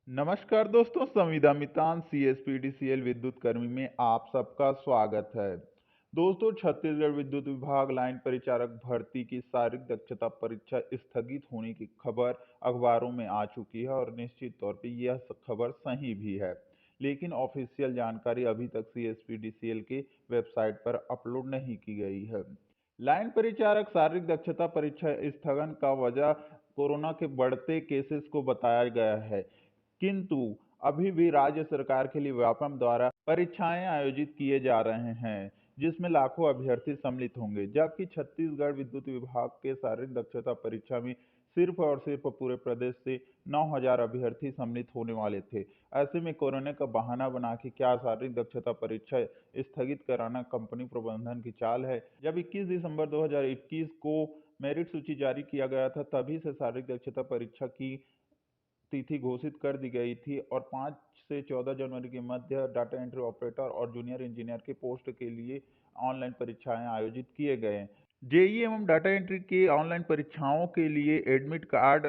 नमस्कार दोस्तों, संविदा मितान सीएसपीडीसीएल विद्युत कर्मी में आप सबका स्वागत है। दोस्तों, छत्तीसगढ़ विद्युत विभाग लाइन परिचारक भर्ती की शारीरिक दक्षता परीक्षा स्थगित होने की खबर अखबारों में आ चुकी है और निश्चित तौर पे यह खबर सही भी है। लेकिन ऑफिशियल जानकारी अभी तक सीएसपीडीसीएल के वेबसाइट पर अपलोड नहीं की गई है। लाइन परिचारक शारीरिक दक्षता परीक्षा स्थगन का वजह कोरोना के बढ़ते केसेस को बताया गया है, किंतु अभी भी राज्य सरकार के लिए व्यापम द्वारा परीक्षाएं आयोजित किए जा रहे हैं, जिसमें लाखों अभ्यर्थी सम्मिलित होंगे। जबकि छत्तीसगढ़ विद्युत विभाग के शारीरिक दक्षता परीक्षा में सिर्फ और सिर्फ पूरे प्रदेश से 9,000 अभ्यर्थी सम्मिलित होने वाले थे। ऐसे में कोरोना का बहाना बना के क्या शारीरिक दक्षता परीक्षा स्थगित कराना कंपनी प्रबंधन की चाल है? जब 21 दिसंबर 2021 को मेरिट सूची जारी किया गया था, तभी से शारीरिक दक्षता परीक्षा की तिथि घोषित कर दी गई थी और 5 से 14 जनवरी के मध्य डाटा एंट्री ऑपरेटर और जूनियर इंजीनियर के पोस्ट के लिए ऑनलाइन परीक्षाएं आयोजित किए गए। जेईई एवं डाटा एंट्री की ऑनलाइन परीक्षाओं के लिए एडमिट कार्ड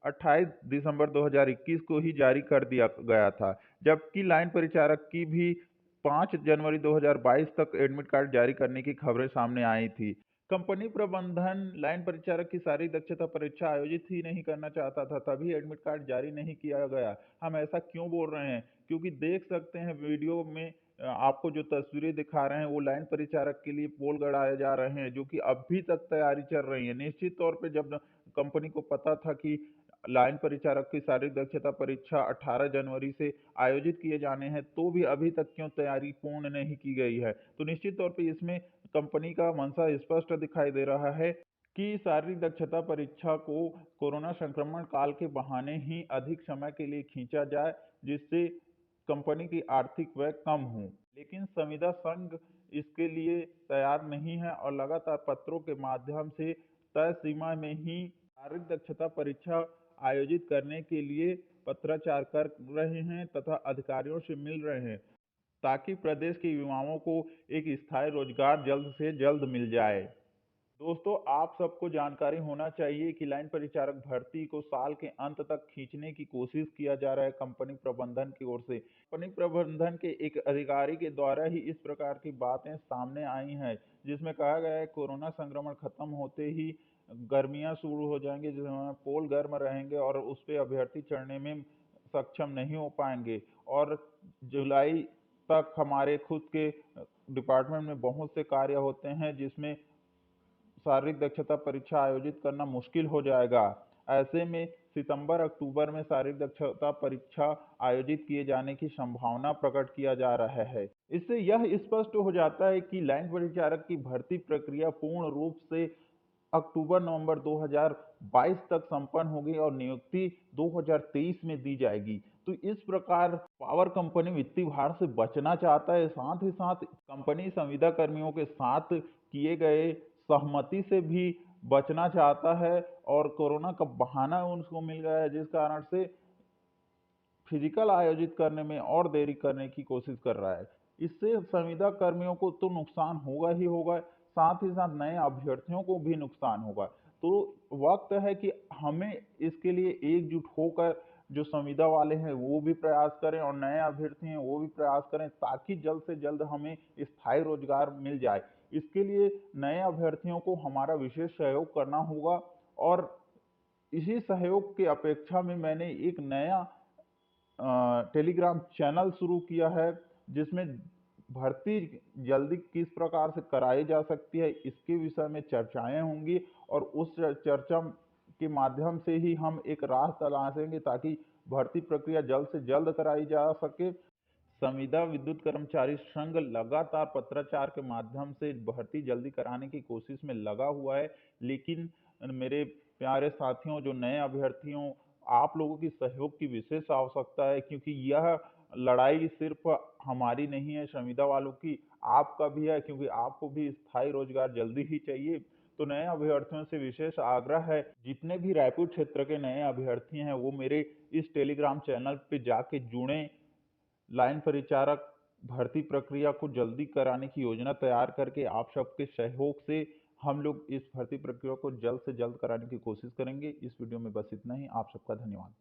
28 दिसंबर 2021 को ही जारी कर दिया गया था, जबकि लाइन परिचारक की भी 5 जनवरी 2022 तक एडमिट कार्ड जारी करने की खबरें सामने आई थी। कंपनी प्रबंधन लाइन परिचारक की शारीरिक दक्षता परीक्षा आयोजित ही नहीं करना चाहता था, तभी एडमिट कार्ड जारी नहीं किया गया। हम ऐसा क्यों बोल रहे हैं? क्योंकि देख सकते हैं वीडियो में आपको जो तस्वीरें दिखा रहे हैं वो लाइन परिचारक के लिए पोल गड़ाए जा रहे हैं, जो कि अभी तक तैयारी चल रही है। निश्चित तौर पे जब कंपनी को पता था कि लाइन परिचारक की शारीरिक दक्षता परीक्षा 18 जनवरी से आयोजित किए जाने हैं, तो भी अभी तक क्यों तैयारी पूर्ण नहीं की गई है? तो निश्चित तौर पे इसमें कंपनी का मंशा स्पष्ट दिखाई दे रहा है कि शारीरिक दक्षता परीक्षा को कोरोना संक्रमण काल के बहाने ही अधिक समय के लिए खींचा जाए, जिससे कंपनी की आर्थिक व्यय कम हो। लेकिन संविदा संघ इसके लिए तैयार नहीं है और लगातार पत्रों के माध्यम से तय सीमा में ही शारीरिक दक्षता परीक्षा आयोजित करने के लिए पत्राचार कर रहे हैं तथा अधिकारियों से मिल रहे हैं, ताकि प्रदेश के युवाओं को एक स्थायी रोजगार जल्द से जल्द मिल जाए। दोस्तों, आप सबको जानकारी होना चाहिए कि लाइन परिचारक भर्ती को साल के अंत तक खींचने की कोशिश किया जा रहा है कंपनी प्रबंधन की ओर से। कंपनी प्रबंधन के एक अधिकारी के द्वारा ही इस प्रकार की बातें सामने आई हैं, जिसमें कहा गया है कोरोना संक्रमण खत्म होते ही गर्मियां शुरू हो जाएंगी, जिसमें पोल गर्म रहेंगे और उस पर अभ्यर्थी चढ़ने में सक्षम नहीं हो पाएंगे और जुलाई तक हमारे खुद के डिपार्टमेंट में बहुत से कार्य होते हैं, जिसमें शारीरिक दक्षता परीक्षा आयोजित करना मुश्किल हो जाएगा। ऐसे में सितंबर अक्टूबर में शारीरिक दक्षता परीक्षा आयोजित किए जाने की संभावना प्रकट किया जा रहा है। इससे यह स्पष्ट हो जाता है कि लाइन परिचारक की भर्ती प्रक्रिया पूर्ण रूप से अक्टूबर-नवंबर 2022 तक संपन्न होगी और नियुक्ति 2023 में दी जाएगी। तो इस प्रकार पावर कंपनी वित्तीय भार से बचना चाहता है, साथ ही साथ कंपनी संविदा कर्मियों के साथ किए गए सहमति से भी बचना चाहता है और कोरोना का बहाना उनको मिल गया है, जिस कारण से फिजिकल आयोजित करने में और देरी करने की कोशिश कर रहा है। इससे संविदा कर्मियों को तो नुकसान होगा ही होगा, साथ ही साथ नए अभ्यर्थियों को भी नुकसान होगा। तो वक्त है कि हमें इसके लिए एकजुट होकर जो संविदा वाले हैं वो भी प्रयास करें और नए अभ्यर्थी हैं वो भी प्रयास करें, ताकि जल्द से जल्द हमें स्थायी रोजगार मिल जाए। इसके लिए नए अभ्यर्थियों को हमारा विशेष सहयोग करना होगा और इसी सहयोग की अपेक्षा में मैंने एक नया टेलीग्राम चैनल शुरू किया है, जिसमें भर्ती जल्दी किस प्रकार से कराई जा सकती है इसके विषय में चर्चाएं होंगी और उस चर्चा के माध्यम से ही हम एक राह तलाशेंगे, ताकि भर्ती प्रक्रिया जल्द से जल्द कराई जा सके। संविदा विद्युत कर्मचारी संघ लगातार पत्राचार के माध्यम से भर्ती जल्दी कराने की कोशिश में लगा हुआ है, लेकिन मेरे प्यारे साथियों, जो नए अभ्यर्थियों, आप लोगों की सहयोग की विशेष आवश्यकता है, क्योंकि यह लड़ाई सिर्फ हमारी नहीं है, संविदा वालों की, आपका भी है, क्योंकि आपको भी स्थायी रोजगार जल्दी ही चाहिए। तो नए अभ्यर्थियों से विशेष आग्रह है, जितने भी रायपुर क्षेत्र के नए अभ्यर्थी हैं वो मेरे इस टेलीग्राम चैनल पे जाके जुड़ें। लाइन परिचारक भर्ती प्रक्रिया को जल्दी कराने की योजना तैयार करके आप सबके सहयोग से हम लोग इस भर्ती प्रक्रिया को जल्द से जल्द कराने की कोशिश करेंगे। इस वीडियो में बस इतना ही। आप सबका धन्यवाद।